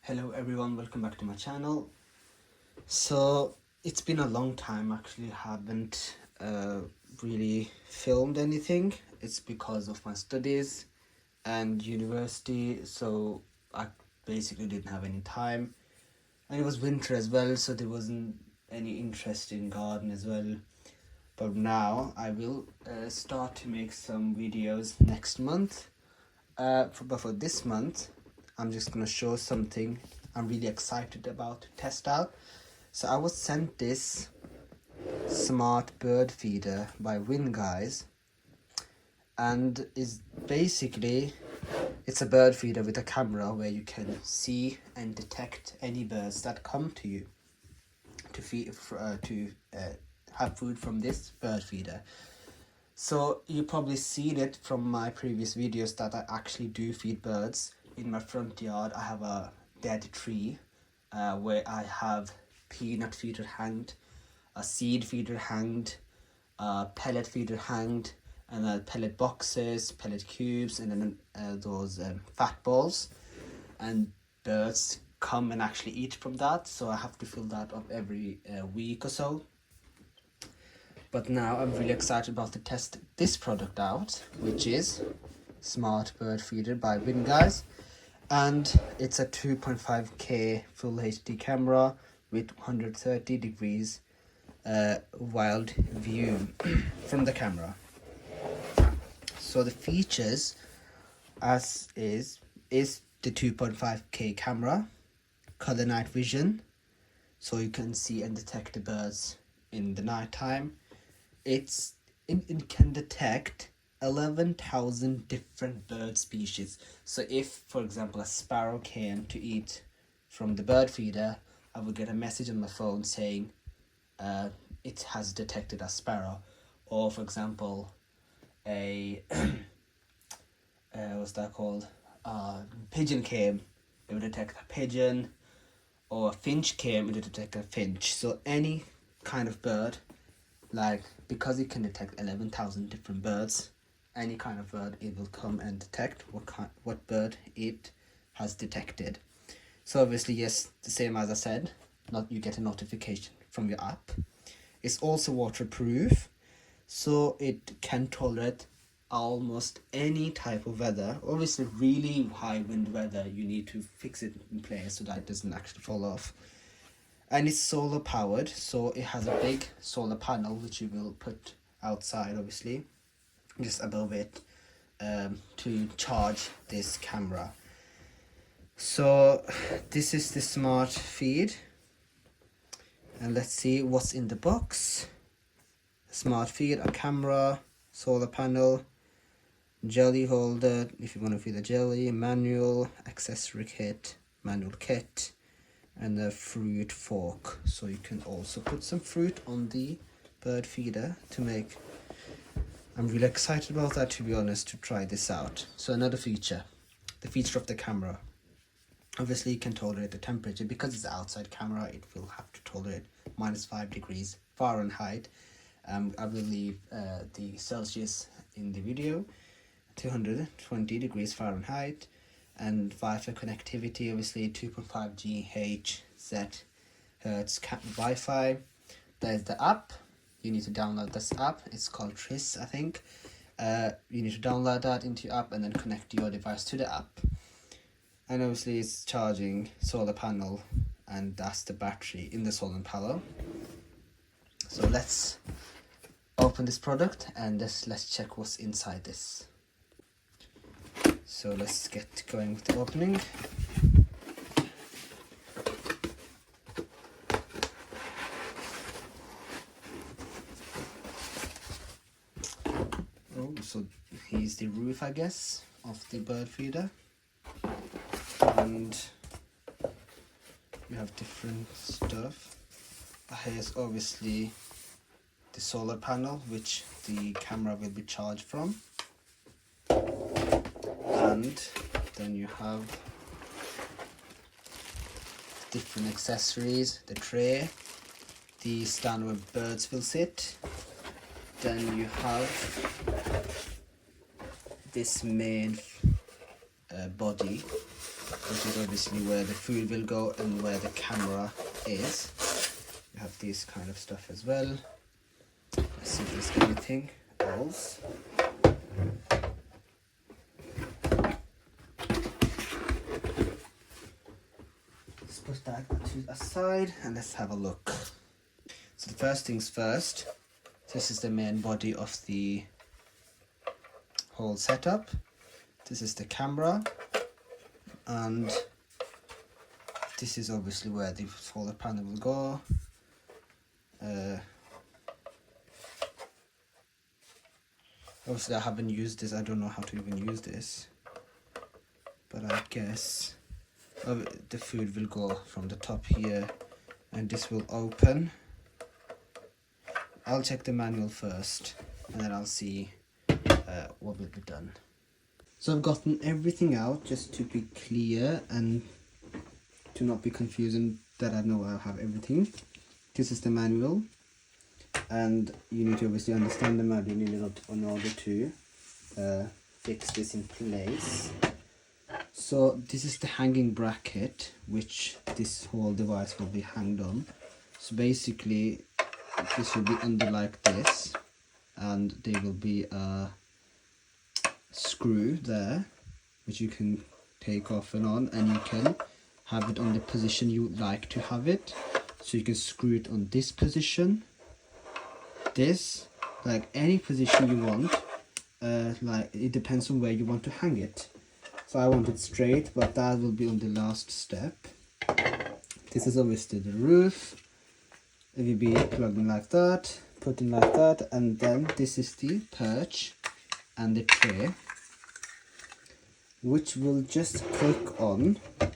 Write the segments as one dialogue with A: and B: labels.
A: Hello everyone, welcome back to my channel. So it's been a long time, actually haven't really filmed anything. It's because of my studies and university, so I basically didn't have any time, and it was winter as well, so there wasn't any interest in garden as well. But now I will start to make some videos next month. But for this month, I'm just gonna show something I'm really excited about to test out. So I was sent this smart bird feeder by VINGUYS, and is basically it's a bird feeder with a camera where you can see and detect any birds that come to you to feed have food from this bird feeder. So you probably seen it from my previous videos that I actually do feed birds. In my front yard I have a dead tree where I have peanut feeder hanged, a seed feeder hanged, a pellet feeder hanged, and then pellet boxes, pellet cubes, and then those fat balls. And birds come and actually eat from that, so I have to fill that up every week or so. But now I'm really excited about to test this product out, which is Smart Bird Feeder by VINGUYS. And it's a 2.5K full HD camera with 130 degrees wild view from the camera. So the features is the 2.5K camera, color night vision, so you can see and detect the birds in the night time. It can detect 11,000 different bird species. So if, for example, a sparrow came to eat from the bird feeder, I would get a message on my phone saying it has detected a sparrow. Or, for example, a what's that called? Pigeon came, it would detect a pigeon. Or a finch came, it would detect a finch. So any kind of bird, like, because it can detect 11,000 different birds, any kind of bird it will come and detect what bird it has detected. So obviously, yes, the same as I said, you get a notification from your app. It's also waterproof, so it can tolerate almost any type of weather. Obviously, really high wind weather, you need to fix it in place so that it doesn't actually fall off. And it's solar powered, so it has a big solar panel which you will put outside, obviously, just above it, to charge this camera. So this is the smart feed, and let's see what's in the box. Smart feed, a camera, solar panel, jelly holder if you want to feed the jelly, manual, accessory kit, manual kit, and a fruit fork, so you can also put some fruit on the bird feeder to make. I'm really excited about that, to be honest, to try this out. So another feature, the feature of the camera. Obviously it can tolerate the temperature. Because it's an outside camera, it will have to tolerate -5 degrees Fahrenheit. I will leave the Celsius in the video, 220 degrees Fahrenheit. And Wi-Fi connectivity, obviously 2.5 GHz Wi-Fi. There's the app. You need to download this app. It's called Tris, I think. You need to download that into your app and then connect your device to the app. And obviously it's charging solar panel, and that's the battery in the solar panel. So let's open this product and let's check what's inside this. So let's get going with the opening. Oh, so here's the roof, I guess, of the bird feeder. And we have different stuff. Here's obviously the solar panel, which the camera will be charged from. And then you have different accessories, the tray, the stand where birds will sit. Then you have this main body which is obviously where the food will go and where the camera is. You have this kind of stuff as well. Let's see if there's anything else. Let's put that to aside and let's have a look. So the first things first, this is the main body of the whole setup. This is the camera, and this is obviously where the solar panel will go. Obviously I haven't used this, I don't know how to even use this, but I guess the food will go from the top here and this will open. I'll check the manual first and then I'll see what will be done. So I've gotten everything out just to be clear and to not be confusing that I know I have everything. This is the manual, and you need to obviously understand the manual in order to fix this in place. So this is the hanging bracket which this whole device will be hanged on. So basically this will be under like this, and there will be a screw there which you can take off and on, and you can have it on the position you would like to have it. So you can screw it on this position, this, like any position you want. Like it depends on where you want to hang it. So I want it straight, but that will be on the last step. This is obviously the roof. It will be plugged in like that, put in like that, and then this is the perch and the tray, which will just click on. So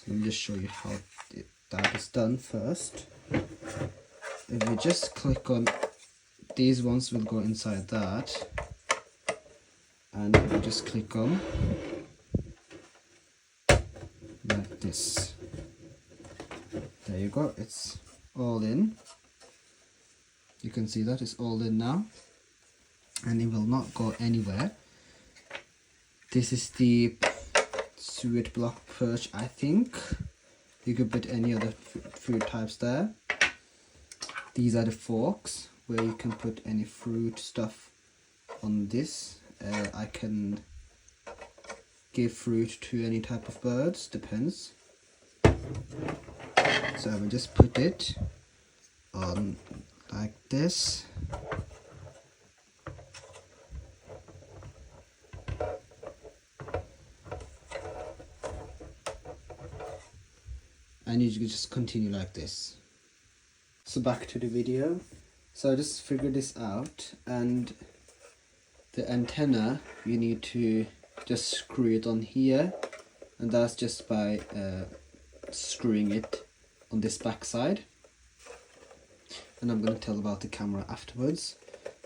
A: let me just show you how that is done first. If you just click on, these ones will go inside that, and if you just click on like this, there you go, it's all in. You can see that it's all in now, and it will not go anywhere. This is the suet block perch, I think. You could put any other food types there. These are the forks where you can put any fruit stuff on this. I can give fruit to any type of birds, depends. So I will just put it on like this. And you can just continue like this. So back to the video. So I just figured this out, and the antenna, you need to just screw it on here, and that's just by screwing it on this back side. And I'm going to tell about the camera afterwards.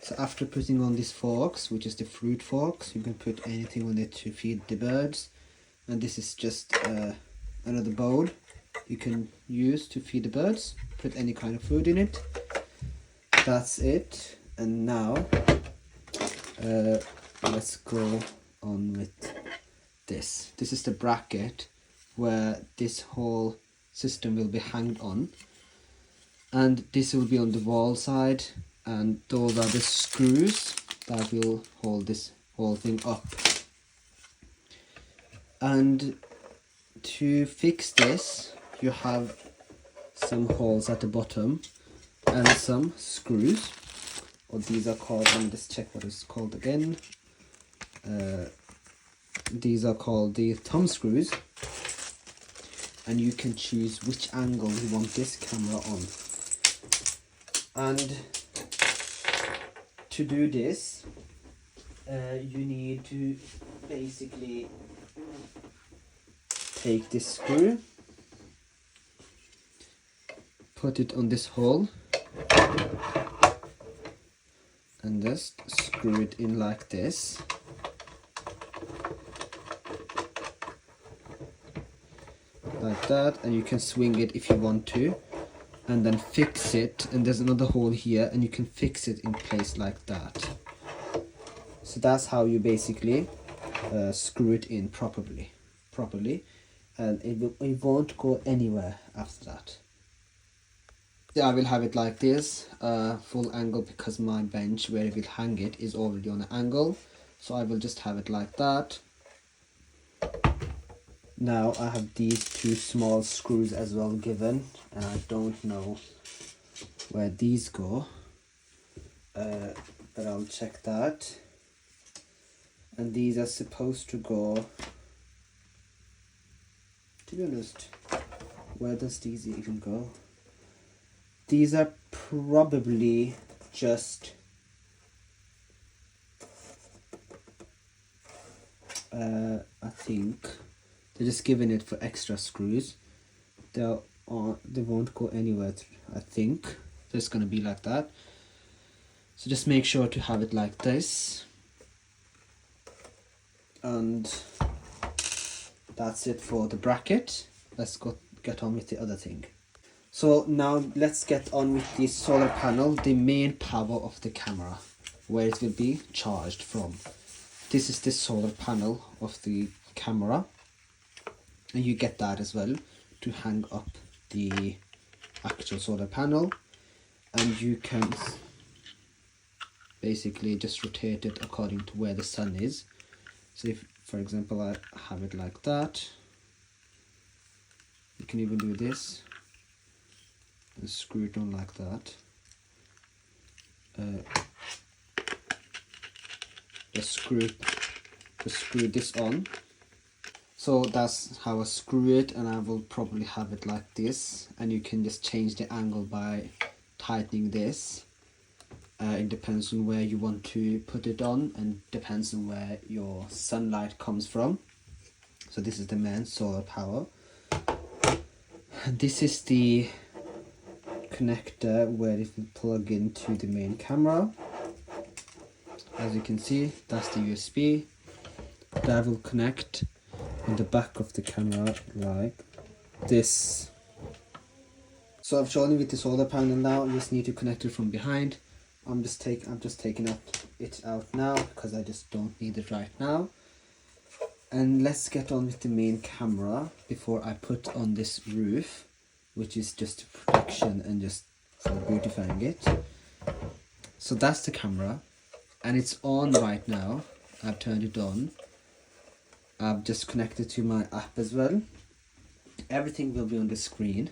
A: So after putting on these forks, which is the fruit forks, you can put anything on it to feed the birds. And this is just another bowl you can use to feed the birds. Put any kind of food in it. That's it. And now let's go on with this. This is the bracket where this whole system will be hanged on, and this will be on the wall side, and those are the screws that will hold this whole thing up. And to fix this, you have some holes at the bottom and some screws, or these are called, let me just check what it's called again. These are called the thumb screws, and you can choose which angle you want this camera on. And to do this, you need to basically take this screw, put it on this hole, and just screw it in like this. Like that, and you can swing it if you want to, and then fix it, and there's another hole here, and you can fix it in place like that. So that's how you basically screw it in properly. and it won't go anywhere after that. I will have it like this, full angle, because my bench where I will hang it is already on an angle, so I will just have it like that. Now I have these two small screws as well given, and I don't know where these go, but I'll check that. And these are supposed to go, to be honest, where does these even go? These are probably just I think they're just giving it for extra screws. They won't go anywhere. I think it's gonna be like that. So just make sure to have it like this, and that's it for the bracket. Let's get on with the other thing. So now let's get on with the solar panel, the main power of the camera, where it will be charged from. This is the solar panel of the camera, and you get that as well to hang up the actual solar panel, and you can basically just rotate it according to where the sun is. So if, for example, I have it like that, you can even do this and screw it on like that. Just screw this on. So that's how I screw it, and I will probably have it like this, and you can just change the angle by tightening this. It depends on where you want to put it on, and depends on where your sunlight comes from. So this is the main solar power. This is the connector where it will plug into the main camera. As you can see, that's the USB that will connect on the back of the camera like this. So I've shown you with the solar panel now. You just need to connect it from behind. I'm just taking it out now because I just don't need it right now. And let's get on with the main camera before I put on this roof, which is just protection and just for beautifying it. So that's the camera, and it's on right now. I've turned it on. I've just connected to my app as well. Everything will be on the screen,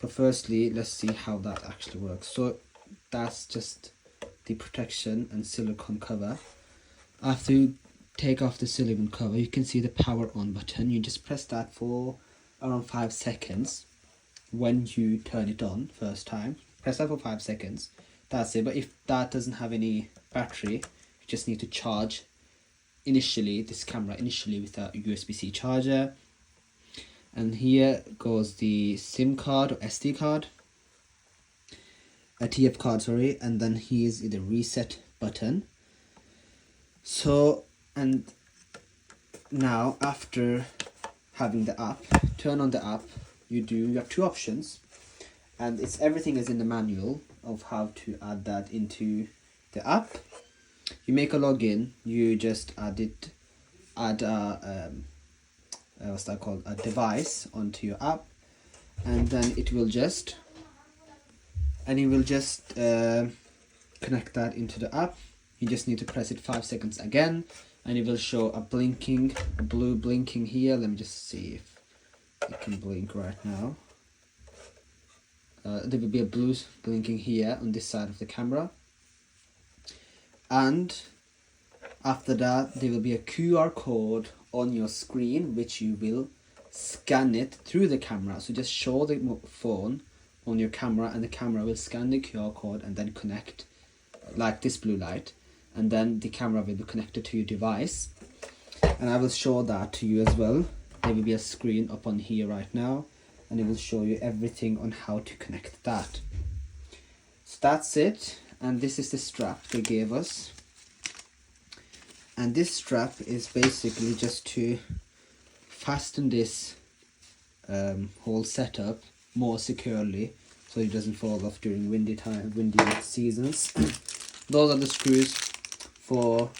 A: but firstly let's see how that actually works. So that's just the protection and silicone cover. After you take off the silicone cover, you can see the power on button. You just press that for around 5 seconds. When you turn it on first time, press that for 5 seconds. That's it. But if that doesn't have any battery, you just need to charge initially this camera with a USB-C charger. And here goes the SIM card or SD card, a TF card, sorry, and then here's the reset button. So, and now after having the app, turn on the app, you have two options, and everything is in the manual of how to add that into the app. You make a login, you just add a what's that called, a device onto your app, and then it will just connect that into the app. You just need to press it 5 seconds again, and it will show a blue blinking here. Let me just see if it can blink right now. There will be a blue blinking here on this side of the camera, and after that there will be a QR code on your screen which you will scan it through the camera. So just show the phone on your camera, and the camera will scan the QR code and then connect like this blue light, and then the camera will be connected to your device. And I will show that to you as well. There will be a screen up on here right now, and it will show you everything on how to connect that. So that's it, and this is the strap they gave us. And this strap is basically just to fasten this whole setup more securely, so it doesn't fall off during windy seasons. Those are the screws for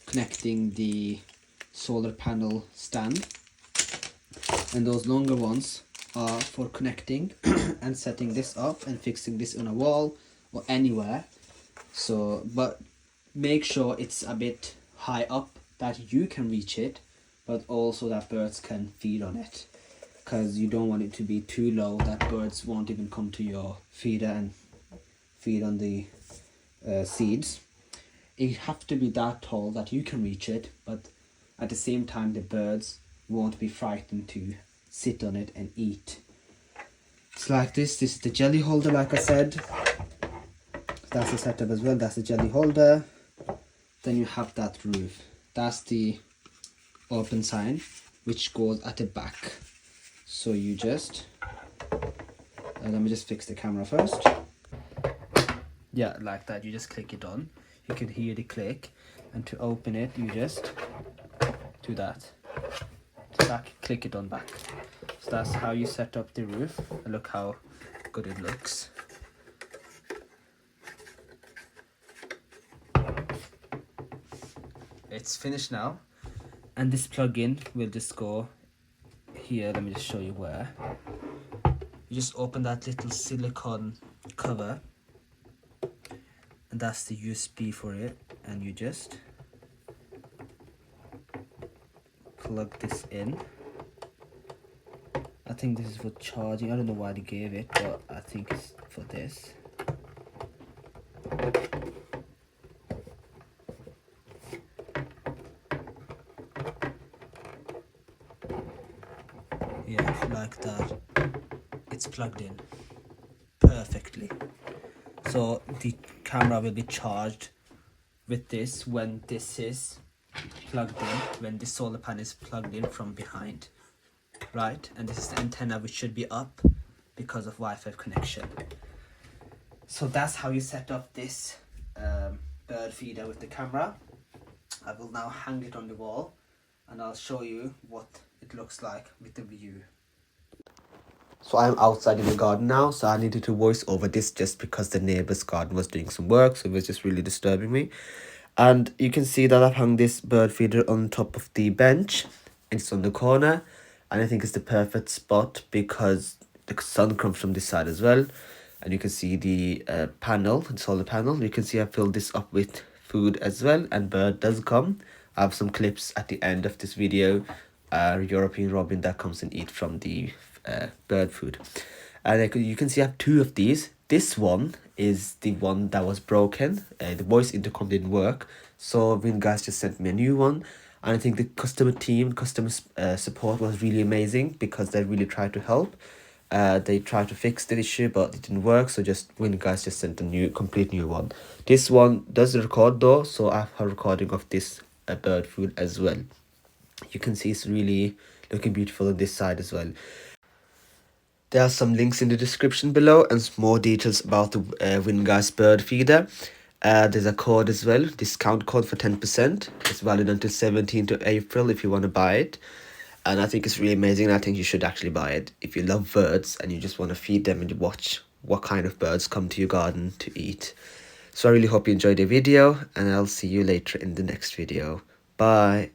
A: connecting the solar panel stand. and those longer ones are for connecting and setting this up and fixing this on a wall or anywhere. So but make sure it's a bit high up that you can reach it, but also that birds can feed on it, because you don't want it to be too low that birds won't even come to your feeder and feed on the seeds. It have to be that tall that you can reach it, but at the same time the birds won't be frightened to sit on it and eat. It's like this. This is the jelly holder, like I said. That's the setup as well. That's the jelly holder. Then you have that roof. That's the open sign, which goes at the back. So you just let me just fix the camera first. Yeah, like that. You just click it on. You can hear the click, and to open it you just do that. To back, click it on back. So that's how you set up the roof. And look how good it looks. It's finished now, and this plug-in will just go here. Let me just show you where. You just open that little silicone cover, and that's the USB for it, and you just plug this in. I think this is for charging. I don't know why they gave it, but I think it's for this. Yeah, like that. It's plugged in perfectly. So the camera will be charged with this when this is plugged in, when the solar panel is plugged in from behind, right? And this is the antenna, which should be up because of Wi-Fi connection. So that's how you set up this bird feeder with the camera. I will now hang it on the wall, and I'll show you what it looks like with the view. So I'm outside in the garden now, so I needed to voice over this just because the neighbor's garden was doing some work, so it was just really disturbing me. And you can see that I've hung this bird feeder on top of the bench. It's on the corner, and I think it's the perfect spot because the sun comes from this side as well. And you can see the panel, the solar panel. You can see I filled this up with food as well, and bird does come. I have some clips at the end of this video. European robin that comes and eat from the bird food. And you can see I have two of these. This one is the one that was broken. The voice intercom didn't work, so VINGUYS just sent me a new one. And I think the customer support was really amazing because they really tried to help. They tried to fix the issue, but it didn't work, so VINGUYS just sent a complete new one. This one does record though, so I have a recording of this bird food as well. You can see it's really looking beautiful on this side as well. There are some links in the description below and some more details about the VINGUYS bird feeder. There's a code as well, discount code for 10%. It's valid until 17th of April if you want to buy it. And I think it's really amazing, and I think you should actually buy it if you love birds and you just want to feed them and watch what kind of birds come to your garden to eat. So I really hope you enjoyed the video, and I'll see you later in the next video. Bye.